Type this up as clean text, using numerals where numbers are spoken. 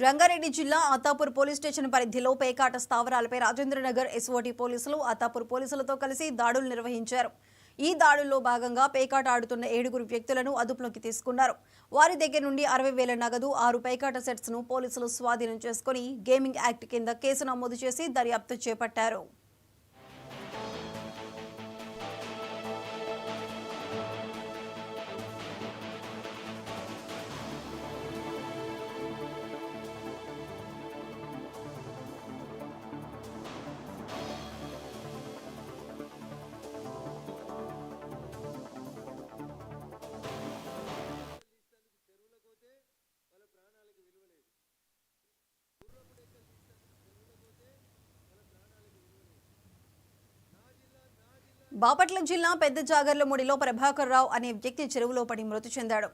రంగారెడ్డి జిల్లా ఆతాపూర్ police station పరిధిలో పేకాట స్థావరాలపై రాజేంద్రనగర్ ఎస్ఓటీ పోలీసులు ఆతాపూర్ పోలీసులతో కలిసి దాడులు నిర్వహించారు. ఈ దాడుల్లో భాగంగా పేకాట ఆడుతున్న 7 వ్యక్తులను అదుపులోకి తీసుకున్నారు. వారి దగ్గర నుండి 60,000 నగదు, 6 పేకాట సెట్స్ ను పోలీసులు స్వాధీనం చేసుకుని గేమింగ్ యాక్ట్ కింద కేసు నమోదు చేసి దర్యాప్తు చేపట్టారు. బాపట్ల జిల్లా పెద్ద జాగర్లమూడిలో ప్రభాకర్ రావు అనే వ్యక్తి చెరువులో పడి మృతి చెందాడు.